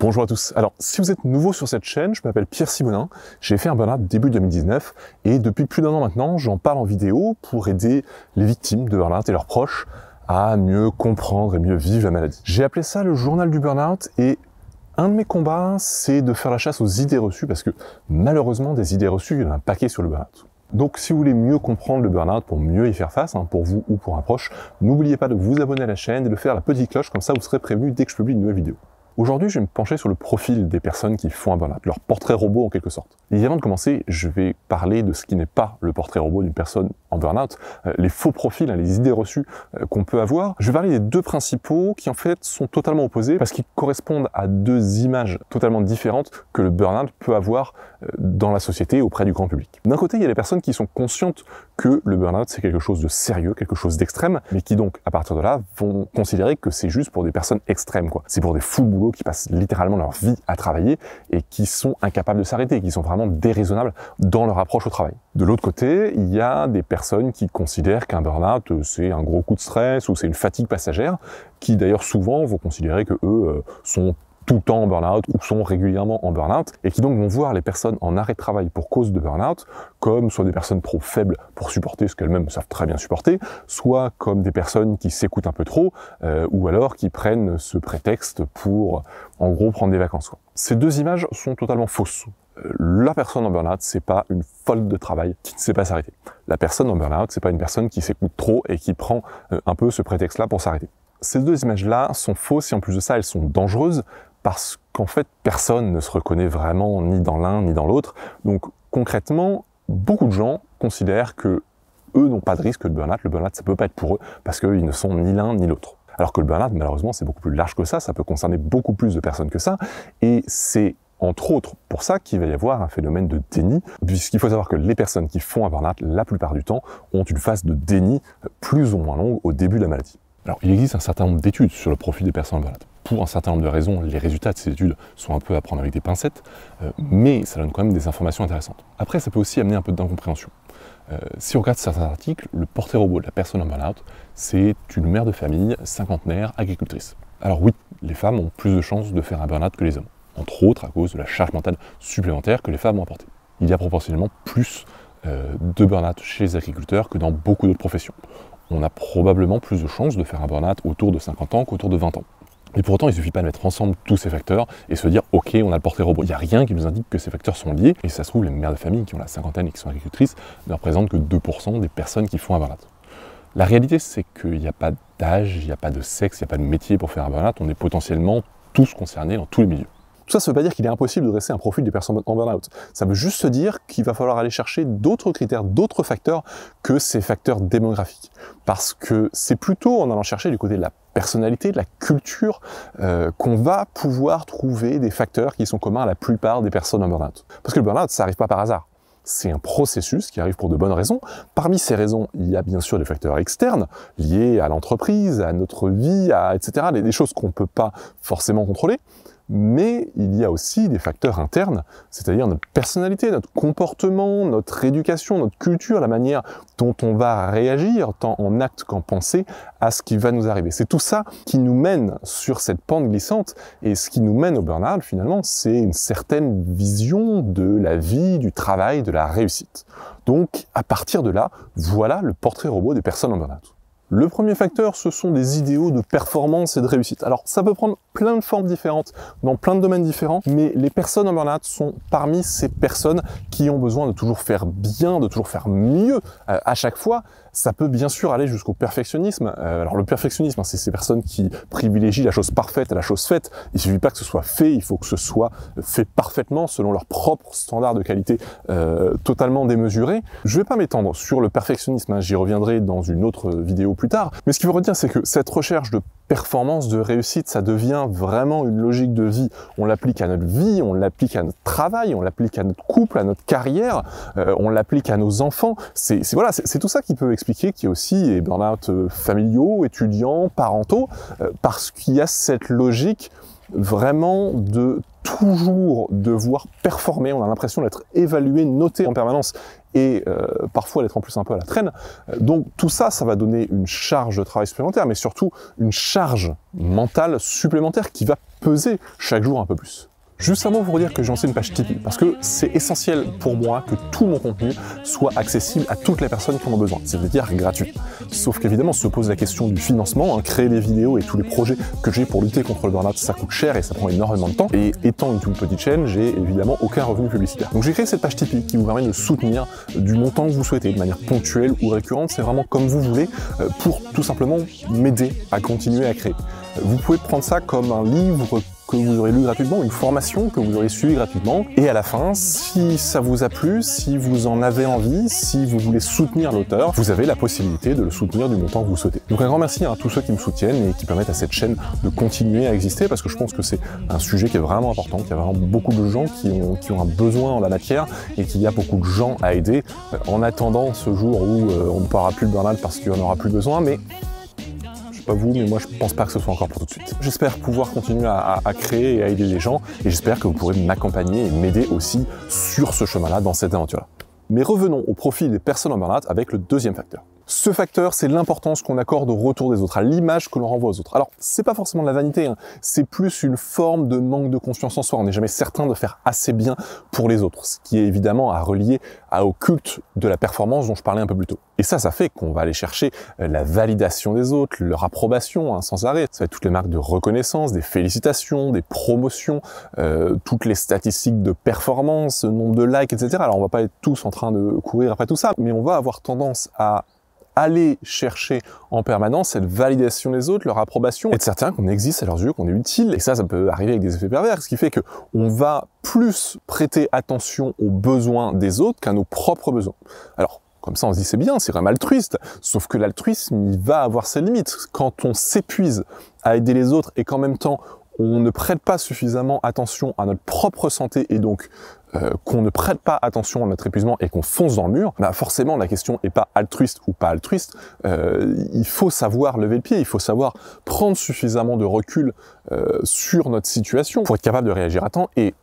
Bonjour à tous. Alors, si vous êtes nouveau sur cette chaîne, je m'appelle Pierre Simonin, j'ai fait un burn-out début 2019 et depuis plus d'un an maintenant, j'en parle en vidéo pour aider les victimes de burn-out et leurs proches à mieux comprendre et mieux vivre la maladie. J'ai appelé ça le journal du burn-out et un de mes combats, c'est de faire la chasse aux idées reçues parce que malheureusement, des idées reçues, il y en a un paquet sur le burn-out. Donc si vous voulez mieux comprendre le burn-out, pour mieux y faire face, pour vous ou pour un proche, n'oubliez pas de vous abonner à la chaîne et de faire la petite cloche, comme ça vous serez prévenu dès que je publie une nouvelle vidéo. Aujourd'hui, je vais me pencher sur le profil des personnes qui font un burn-out, leur portrait robot en quelque sorte. Et avant de commencer, je vais parler de ce qui n'est pas le portrait robot d'une personne en burn-out, les faux profils, les idées reçues qu'on peut avoir. Je vais parler des deux principaux qui en fait sont totalement opposés parce qu'ils correspondent à deux images totalement différentes que le burn-out peut avoir dans la société auprès du grand public. D'un côté, il y a les personnes qui sont conscientes que le burn-out c'est quelque chose de sérieux, quelque chose d'extrême, mais qui donc à partir de là vont considérer que c'est juste pour des personnes extrêmes, quoi. C'est pour des fous de boulot qui passent littéralement leur vie à travailler et qui sont incapables de s'arrêter, qui sont vraiment déraisonnables dans leur approche au travail. De l'autre côté, il y a des personnes qui considèrent qu'un burn-out c'est un gros coup de stress ou c'est une fatigue passagère, qui d'ailleurs souvent vont considérer que eux sont tout le temps en burn-out ou sont régulièrement en burn-out et qui donc vont voir les personnes en arrêt de travail pour cause de burn-out comme soit des personnes trop faibles pour supporter ce qu'elles-mêmes savent très bien supporter, soit comme des personnes qui s'écoutent un peu trop ou alors qui prennent ce prétexte pour en gros prendre des vacances, quoi. Ces deux images sont totalement fausses. La personne en burn-out, c'est pas une folle de travail qui ne sait pas s'arrêter. La personne en burn-out, c'est pas une personne qui s'écoute trop et qui prend un peu ce prétexte-là pour s'arrêter. Ces deux images-là sont fausses et en plus de ça, elles sont dangereuses parce qu'en fait, personne ne se reconnaît vraiment ni dans l'un ni dans l'autre. Donc concrètement, beaucoup de gens considèrent que eux n'ont pas de risque de burn-out. Le burn-out, ça peut pas être pour eux parce qu'ils ne sont ni l'un ni l'autre. Alors que le burn-out, malheureusement, c'est beaucoup plus large que ça peut concerner beaucoup plus de personnes que ça, et c'est entre autres pour ça qu'il va y avoir un phénomène de déni, puisqu'il faut savoir que les personnes qui font un burn-out, la plupart du temps, ont une phase de déni plus ou moins longue au début de la maladie. Alors, il existe un certain nombre d'études sur le profil des personnes en burn-out. Pour un certain nombre de raisons, les résultats de ces études sont un peu à prendre avec des pincettes, mais ça donne quand même des informations intéressantes. Après, ça peut aussi amener un peu d'incompréhension. Si on regarde certains articles, le portrait robot de la personne en burn-out, c'est une mère de famille, cinquantenaire, agricultrice. Alors oui, les femmes ont plus de chances de faire un burn-out que les hommes, entre autres à cause de la charge mentale supplémentaire que les femmes ont apportée. Il y a proportionnellement plus de burn-out chez les agriculteurs que dans beaucoup d'autres professions. On a probablement plus de chances de faire un burn-out autour de 50 ans qu'autour de 20 ans. Et pour autant, il ne suffit pas de mettre ensemble tous ces facteurs et se dire « Ok, on a le portrait robot ». Il n'y a rien qui nous indique que ces facteurs sont liés. Et ça se trouve, les mères de famille qui ont la cinquantaine et qui sont agricultrices ne représentent que 2% des personnes qui font un burn-out. La réalité, c'est qu'il n'y a pas d'âge, il n'y a pas de sexe, il n'y a pas de métier pour faire un burn-out. On est potentiellement tous concernés dans tous les milieux. Tout ça ne veut pas dire qu'il est impossible de dresser un profil des personnes en burn-out. Ça veut juste se dire qu'il va falloir aller chercher d'autres critères, d'autres facteurs que ces facteurs démographiques. Parce que c'est plutôt en allant chercher du côté de la personnalité, de la culture, qu'on va pouvoir trouver des facteurs qui sont communs à la plupart des personnes en burn-out. Parce que le burn-out, ça n'arrive pas par hasard. C'est un processus qui arrive pour de bonnes raisons. Parmi ces raisons, il y a bien sûr des facteurs externes liés à l'entreprise, à notre vie, etc. Des choses qu'on ne peut pas forcément contrôler. Mais il y a aussi des facteurs internes, c'est-à-dire notre personnalité, notre comportement, notre éducation, notre culture, la manière dont on va réagir, tant en acte qu'en pensée, à ce qui va nous arriver. C'est tout ça qui nous mène sur cette pente glissante, et ce qui nous mène au burn-out, finalement, c'est une certaine vision de la vie, du travail, de la réussite. Donc, à partir de là, voilà le portrait robot des personnes en burn-out. Le premier facteur, ce sont des idéaux de performance et de réussite. Alors, ça peut prendre plein de formes différentes, dans plein de domaines différents, mais les personnes en burn-out sont parmi ces personnes qui ont besoin de toujours faire bien, de toujours faire mieux à chaque fois. Ça peut bien sûr aller jusqu'au perfectionnisme. Alors le perfectionnisme, c'est ces personnes qui privilégient la chose parfaite à la chose faite. Il suffit pas que ce soit fait, il faut que ce soit fait parfaitement selon leurs propres standards de qualité totalement démesurés. Je vais pas m'étendre sur le perfectionnisme, j'y reviendrai dans une autre vidéo plus tard. Mais ce qu'il faut retenir, c'est que cette recherche de performance, de réussite, ça devient vraiment une logique de vie. On l'applique à notre vie, on l'applique à notre travail, on l'applique à notre couple, à notre carrière, on l'applique à nos enfants. C'est tout ça qui peut expliquer qu'il y a aussi des burn-out familiaux, étudiants, parentaux, parce qu'il y a cette logique vraiment de toujours devoir performer. On a l'impression d'être évalué, noté en permanence. et parfois d'être en plus un peu à la traîne. Donc tout ça, ça va donner une charge de travail supplémentaire, mais surtout une charge mentale supplémentaire qui va peser chaque jour un peu plus. Juste un mot pour vous dire que j'ai lancé une page Tipeee, parce que c'est essentiel pour moi que tout mon contenu soit accessible à toutes les personnes qui en ont besoin, c'est-à-dire gratuit. Sauf qu'évidemment, se pose la question du financement, hein. Créer des vidéos et tous les projets que j'ai pour lutter contre le burn-out, ça coûte cher et ça prend énormément de temps. Et étant une toute petite chaîne, j'ai évidemment aucun revenu publicitaire. Donc j'ai créé cette page Tipeee qui vous permet de soutenir du montant que vous souhaitez, de manière ponctuelle ou récurrente, c'est vraiment comme vous voulez, pour tout simplement m'aider à continuer à créer. Vous pouvez prendre ça comme un livre que vous aurez lu gratuitement, une formation que vous aurez suivie gratuitement. Et à la fin, si ça vous a plu, si vous en avez envie, si vous voulez soutenir l'auteur, vous avez la possibilité de le soutenir du montant que vous souhaitez. Donc un grand merci à tous ceux qui me soutiennent et qui permettent à cette chaîne de continuer à exister, parce que je pense que c'est un sujet qui est vraiment important, qu'il y a vraiment beaucoup de gens qui ont un besoin en la matière et qu'il y a beaucoup de gens à aider en attendant ce jour où on ne parlera plus de burn-out parce qu'il n'y en aura plus besoin, mais pas vous, mais moi je pense pas que ce soit encore pour tout de suite. J'espère pouvoir continuer à créer et à aider les gens, et j'espère que vous pourrez m'accompagner et m'aider aussi sur ce chemin-là, dans cette aventure-là. Mais revenons au profil des personnes en burn-out avec le deuxième facteur. Ce facteur, c'est l'importance qu'on accorde au retour des autres, à l'image que l'on renvoie aux autres. Alors, c'est pas forcément de la vanité, hein. C'est plus une forme de manque de confiance en soi. On n'est jamais certain de faire assez bien pour les autres, ce qui est évidemment à relier au culte de la performance dont je parlais un peu plus tôt. Et ça fait qu'on va aller chercher la validation des autres, leur approbation, hein, sans arrêt. Ça va être toutes les marques de reconnaissance, des félicitations, des promotions, toutes les statistiques de performance, nombre de likes, etc. Alors, on va pas être tous en train de courir après tout ça, mais on va avoir tendance à aller chercher en permanence cette validation des autres, leur approbation, être certain qu'on existe à leurs yeux, qu'on est utile, et ça peut arriver avec des effets pervers, ce qui fait que on va plus prêter attention aux besoins des autres qu'à nos propres besoins. Alors, comme ça, on se dit c'est bien, c'est vraiment altruiste, sauf que l'altruisme, il va avoir ses limites. Quand on s'épuise à aider les autres et qu'en même temps, on ne prête pas suffisamment attention à notre propre santé et donc qu'on ne prête pas attention à notre épuisement et qu'on fonce dans le mur, bah forcément la question n'est pas altruiste ou pas altruiste, il faut savoir lever le pied, il faut savoir prendre suffisamment de recul sur notre situation pour être capable de réagir à temps. Et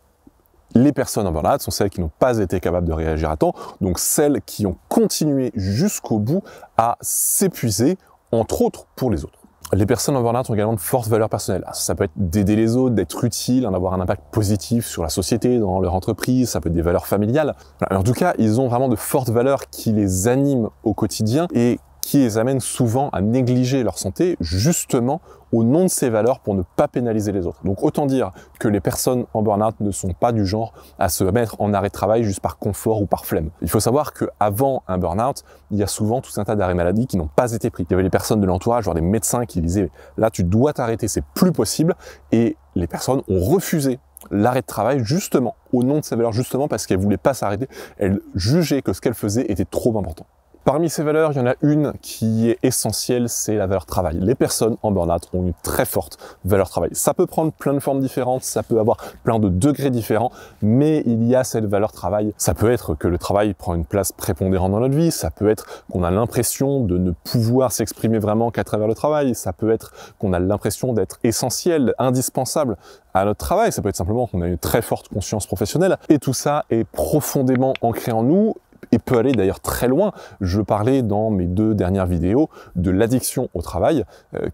les personnes en burn-out sont celles qui n'ont pas été capables de réagir à temps, donc celles qui ont continué jusqu'au bout à s'épuiser, entre autres pour les autres. Les personnes en burn-out ont également de fortes valeurs personnelles. Ça peut être d'aider les autres, d'être utile, d'avoir un impact positif sur la société, dans leur entreprise, ça peut être des valeurs familiales. En tout cas, ils ont vraiment de fortes valeurs qui les animent au quotidien et qui les amènent souvent à négliger leur santé, justement au nom de ces valeurs pour ne pas pénaliser les autres. Donc autant dire que les personnes en burn-out ne sont pas du genre à se mettre en arrêt de travail juste par confort ou par flemme. Il faut savoir qu'avant un burn-out, il y a souvent tout un tas d'arrêts maladie qui n'ont pas été pris. Il y avait les personnes de l'entourage, genre des médecins qui disaient « là tu dois t'arrêter, c'est plus possible » et les personnes ont refusé l'arrêt de travail justement au nom de ces valeurs, justement parce qu'elles voulaient pas s'arrêter, elles jugeaient que ce qu'elles faisaient était trop important. Parmi ces valeurs, il y en a une qui est essentielle, c'est la valeur travail. Les personnes en burn-out ont une très forte valeur travail. Ça peut prendre plein de formes différentes, ça peut avoir plein de degrés différents, mais il y a cette valeur travail. Ça peut être que le travail prend une place prépondérante dans notre vie, ça peut être qu'on a l'impression de ne pouvoir s'exprimer vraiment qu'à travers le travail, ça peut être qu'on a l'impression d'être essentiel, indispensable à notre travail, ça peut être simplement qu'on a une très forte conscience professionnelle, et tout ça est profondément ancré en nous, et peut aller d'ailleurs très loin. Je parlais dans mes 2 dernières vidéos de l'addiction au travail,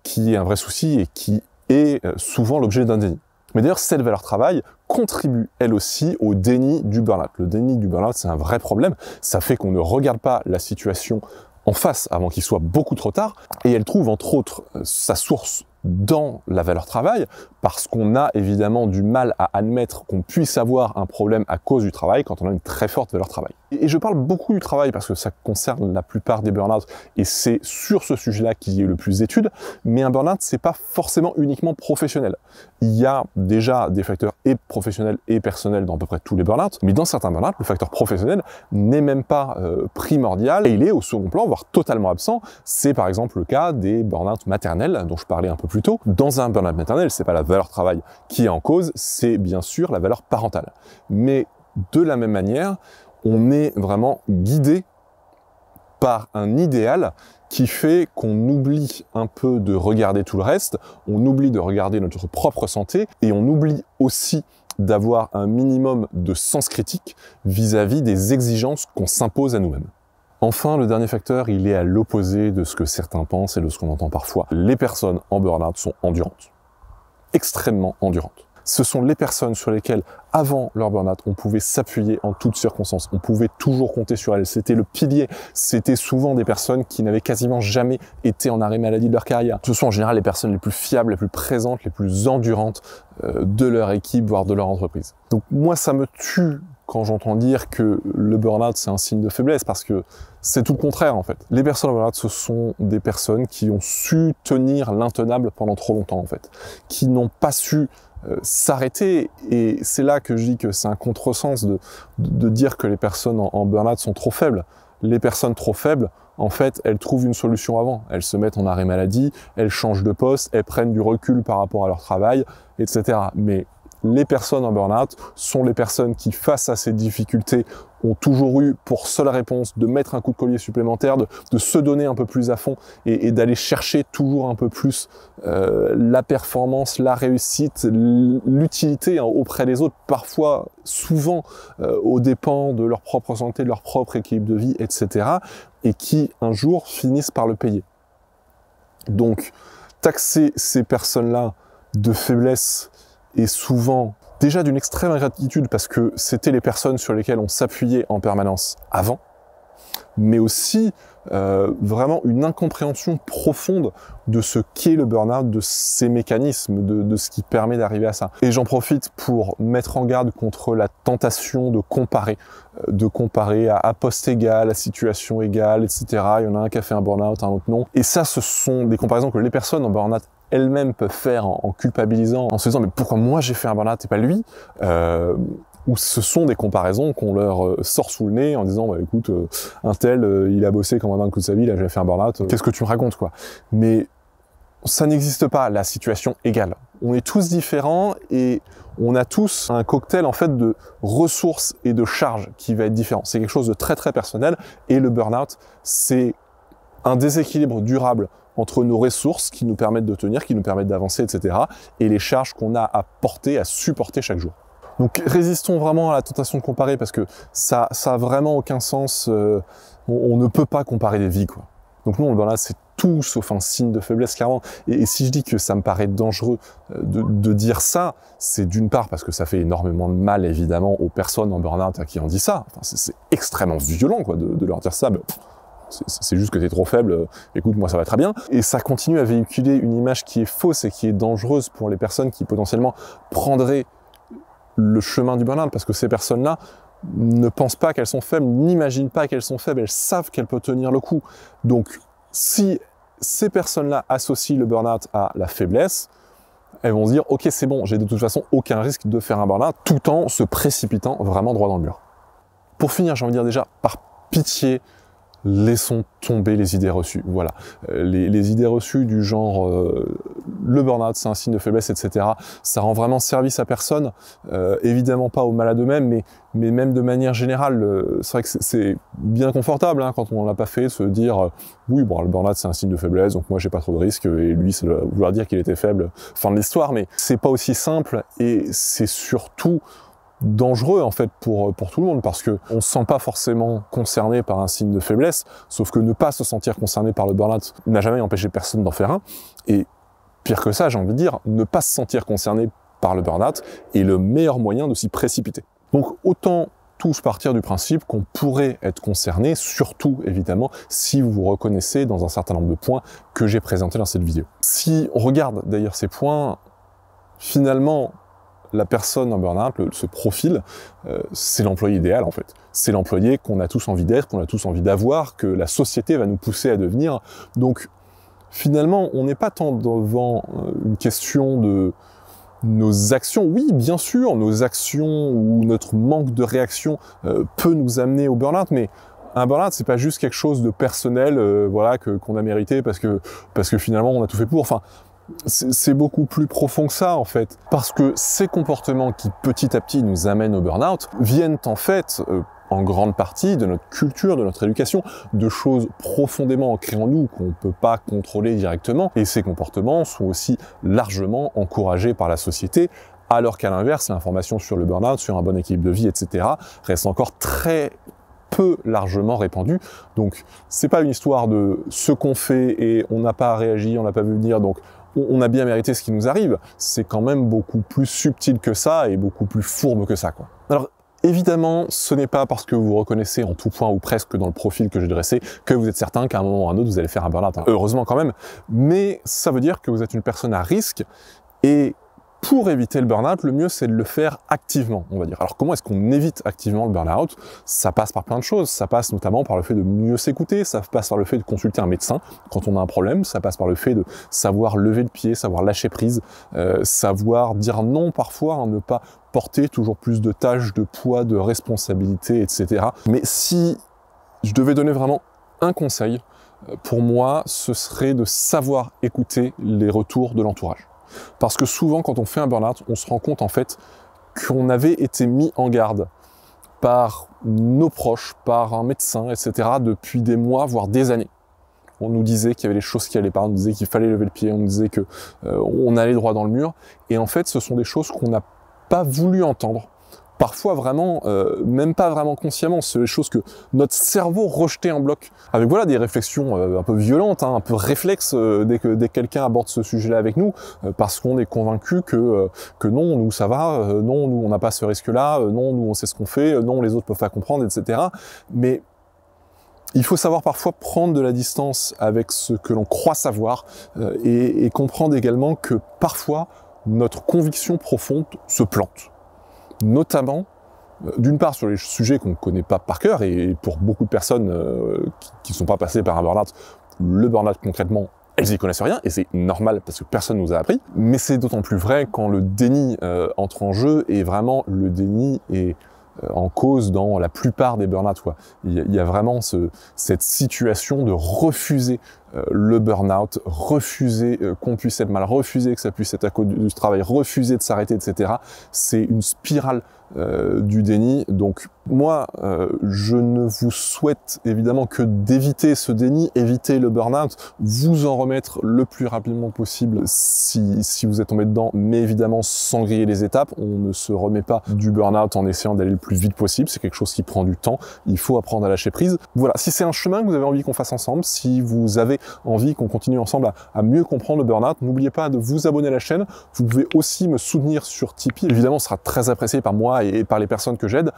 qui est un vrai souci et qui est souvent l'objet d'un déni. Mais d'ailleurs, cette valeur travail contribue elle aussi au déni du burn-out. Le déni du burn-out, c'est un vrai problème. Ça fait qu'on ne regarde pas la situation en face avant qu'il soit beaucoup trop tard, et elle trouve entre autres sa source dans la valeur travail, parce qu'on a évidemment du mal à admettre qu'on puisse avoir un problème à cause du travail quand on a une très forte valeur travail. Et je parle beaucoup du travail parce que ça concerne la plupart des burn-out et c'est sur ce sujet-là qu'il y a le plus d'études, mais un burn-out c'est pas forcément uniquement professionnel. Il y a déjà des facteurs et professionnels et personnels dans à peu près tous les burn-out, mais dans certains burn-out, le facteur professionnel n'est même pas primordial et il est au second plan, voire totalement absent. C'est par exemple le cas des burn-out maternels dont je parlais un peu plus tôt. Dans un burn-out maternel, c'est pas la valeur travail qui est en cause, c'est bien sûr la valeur parentale. Mais de la même manière, on est vraiment guidé par un idéal qui fait qu'on oublie un peu de regarder tout le reste, on oublie de regarder notre propre santé et on oublie aussi d'avoir un minimum de sens critique vis-à-vis des exigences qu'on s'impose à nous-mêmes. Enfin, le dernier facteur, il est à l'opposé de ce que certains pensent et de ce qu'on entend parfois. Les personnes en burn-out sont endurantes, extrêmement endurantes. Ce sont les personnes sur lesquelles, avant leur burn-out, on pouvait s'appuyer en toutes circonstances. On pouvait toujours compter sur elles. C'était le pilier. C'était souvent des personnes qui n'avaient quasiment jamais été en arrêt maladie de leur carrière. Ce sont en général les personnes les plus fiables, les plus présentes, les plus endurantes de leur équipe, voire de leur entreprise. Donc moi, ça me tue quand j'entends dire que le burn-out, c'est un signe de faiblesse, parce que c'est tout le contraire, en fait. Les personnes en burn-out, ce sont des personnes qui ont su tenir l'intenable pendant trop longtemps, en fait. Qui n'ont pas su s'arrêter, et c'est là que je dis que c'est un contresens de dire que les personnes en burn-out sont trop faibles. Les personnes trop faibles, en fait, elles trouvent une solution avant. Elles se mettent en arrêt maladie, elles changent de poste, elles prennent du recul par rapport à leur travail, etc. Mais les personnes en burn-out sont les personnes qui, face à ces difficultés, ont toujours eu pour seule réponse de mettre un coup de collier supplémentaire, de se donner un peu plus à fond et d'aller chercher toujours un peu plus la performance, la réussite, l'utilité auprès des autres, parfois, souvent, aux dépens de leur propre santé, de leur propre équilibre de vie, etc. et qui, un jour, finissent par le payer. Donc, taxer ces personnes-là de faiblesse est souvent déjà d'une extrême ingratitude, parce que c'était les personnes sur lesquelles on s'appuyait en permanence avant, mais aussi vraiment une incompréhension profonde de ce qu'est le burn-out, de ses mécanismes, de ce qui permet d'arriver à ça. Et j'en profite pour mettre en garde contre la tentation de comparer à poste égal, à situation égale, etc. Il y en a un qui a fait un burn-out, un autre non. Et ça, ce sont des comparaisons que les personnes en burn-out elles-mêmes peuvent faire en culpabilisant, en se disant mais pourquoi moi j'ai fait un burn-out et pas lui, ou ce sont des comparaisons qu'on leur sort sous le nez en disant bah écoute, un tel il a bossé comme un dingue toute sa vie, il a jamais fait un burn-out, qu'est-ce que tu me racontes quoi. Mais ça n'existe pas, la situation égale. On est tous différents et on a tous un cocktail en fait de ressources et de charges qui va être différent. C'est quelque chose de très très personnel, et le burn-out, c'est un déséquilibre durable entre nos ressources qui nous permettent de tenir, qui nous permettent d'avancer, etc. et les charges qu'on a à porter, à supporter chaque jour. Donc résistons vraiment à la tentation de comparer, parce que ça a vraiment aucun sens. On ne peut pas comparer des vies, quoi. Donc non, le burn-out, c'est tout sauf un signe de faiblesse, clairement. Et si je dis que ça me paraît dangereux de dire ça, c'est d'une part parce que ça fait énormément de mal, évidemment, aux personnes en burn-out à qui on dit ça. Enfin, c'est extrêmement violent, quoi, de leur dire ça. Mais c'est juste que t'es trop faible, écoute, moi ça va très bien. Et ça continue à véhiculer une image qui est fausse et qui est dangereuse pour les personnes qui potentiellement prendraient le chemin du burn-out, parce que ces personnes-là ne pensent pas qu'elles sont faibles, n'imaginent pas qu'elles sont faibles, elles savent qu'elles peuvent tenir le coup. Donc, si ces personnes-là associent le burn-out à la faiblesse, elles vont se dire « Ok, c'est bon, j'ai de toute façon aucun risque de faire un burn-out », tout en se précipitant vraiment droit dans le mur. Pour finir, j'ai envie de dire déjà, par pitié, laissons tomber les idées reçues. Voilà, les idées reçues du genre le burn-out c'est un signe de faiblesse, etc. Ça rend vraiment service à personne, évidemment pas aux malades eux-mêmes, mais même de manière générale. C'est vrai que c'est bien confortable hein, quand on l'a pas fait, se dire oui bon le burn-out c'est un signe de faiblesse, donc moi j'ai pas trop de risques, et lui ça doit vouloir dire qu'il était faible. Fin de l'histoire, mais c'est pas aussi simple, et c'est surtout dangereux en fait pour tout le monde, parce que on se sent pas forcément concerné par un signe de faiblesse, sauf que ne pas se sentir concerné par le burn-out n'a jamais empêché personne d'en faire un, et pire que ça, j'ai envie de dire, ne pas se sentir concerné par le burn-out est le meilleur moyen de s'y précipiter. Donc autant tous partir du principe qu'on pourrait être concerné, surtout évidemment si vous vous reconnaissez dans un certain nombre de points que j'ai présentés dans cette vidéo. Si on regarde d'ailleurs ces points, finalement la personne en burn-out, ce profil, c'est l'employé idéal en fait. C'est l'employé qu'on a tous envie d'être, qu'on a tous envie d'avoir, que la société va nous pousser à devenir. Donc finalement, on n'est pas tant devant une question de nos actions. Oui, bien sûr, nos actions ou notre manque de réaction peut nous amener au burn-out, mais un burn-out, c'est pas juste quelque chose de personnel, voilà, qu'on a mérité parce que finalement on a tout fait pour. Enfin, c'est beaucoup plus profond que ça en fait, parce que ces comportements qui petit à petit nous amènent au burn-out viennent en fait en grande partie de notre culture, de notre éducation, de choses profondément ancrées en nous qu'on ne peut pas contrôler directement, et ces comportements sont aussi largement encouragés par la société alors qu'à l'inverse, l'information sur le burn-out, sur un bon équilibre de vie, etc., reste encore très peu largement répandue. Donc, c'est pas une histoire de ce qu'on fait et on n'a pas réagi, on n'a pas vu venir, donc on a bien mérité ce qui nous arrive. C'est quand même beaucoup plus subtil que ça et beaucoup plus fourbe que ça, quoi. Alors, évidemment, ce n'est pas parce que vous reconnaissez en tout point ou presque dans le profil que j'ai dressé que vous êtes certain qu'à un moment ou à un autre, vous allez faire un burn-out. Heureusement quand même, mais ça veut dire que vous êtes une personne à risque et pour éviter le burn-out, le mieux c'est de le faire activement, on va dire. Alors comment est-ce qu'on évite activement le burn-out? Ça passe par plein de choses, ça passe notamment par le fait de mieux s'écouter, ça passe par le fait de consulter un médecin quand on a un problème, ça passe par le fait de savoir lever le pied, savoir lâcher prise, savoir dire non parfois, hein, ne pas porter toujours plus de tâches, de poids, de responsabilités, etc. Mais si je devais donner vraiment un conseil, pour moi, ce serait de savoir écouter les retours de l'entourage. Parce que souvent, quand on fait un burn-out, on se rend compte en fait qu'on avait été mis en garde par nos proches, par un médecin, etc. depuis des mois, voire des années. On nous disait qu'il y avait des choses qui allaient pas, on nous disait qu'il fallait lever le pied, on nous disait que on allait droit dans le mur. Et en fait, ce sont des choses qu'on n'a pas voulu entendre. Parfois vraiment, même pas vraiment consciemment, c'est des choses que notre cerveau rejetait en bloc. Avec voilà des réflexions un peu violentes, hein, un peu réflexes dès que quelqu'un aborde ce sujet-là avec nous, parce qu'on est convaincu que non, nous ça va, non, nous on n'a pas ce risque-là, non, nous on sait ce qu'on fait, non, les autres peuvent pas comprendre, etc. Mais il faut savoir parfois prendre de la distance avec ce que l'on croit savoir et comprendre également que parfois notre conviction profonde se plante. Notamment, d'une part sur les sujets qu'on ne connaît pas par cœur, et pour beaucoup de personnes qui ne sont pas passées par un burn-out, le burn-out concrètement, elles y connaissent rien, et c'est normal parce que personne ne nous a appris, mais c'est d'autant plus vrai quand le déni entre en jeu, et vraiment le déni est en cause dans la plupart des burn-out, quoi. Il y a vraiment cette situation de refuser le burn-out, refuser qu'on puisse être mal, refuser que ça puisse être à cause du travail, refuser de s'arrêter, etc. C'est une spirale du déni. Donc moi, je ne vous souhaite évidemment que d'éviter ce déni, éviter le burn-out, vous en remettre le plus rapidement possible si vous êtes tombé dedans, mais évidemment sans griller les étapes. On ne se remet pas du burn-out en essayant d'aller le plus vite possible, c'est quelque chose qui prend du temps, il faut apprendre à lâcher prise. Voilà, si c'est un chemin que vous avez envie qu'on fasse ensemble, si vous avez envie qu'on continue ensemble à mieux comprendre le burn-out, n'oubliez pas de vous abonner à la chaîne. Vous pouvez aussi me soutenir sur Tipeee, évidemment ce sera très apprécié par moi et par les personnes que j'aide.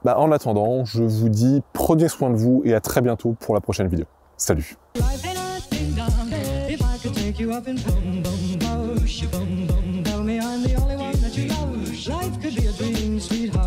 En attendant, je vous dis prenez soin de vous et à très bientôt pour la prochaine vidéo. Salut! Tell me I'm the only one that you love. Life could be a dream, sweetheart.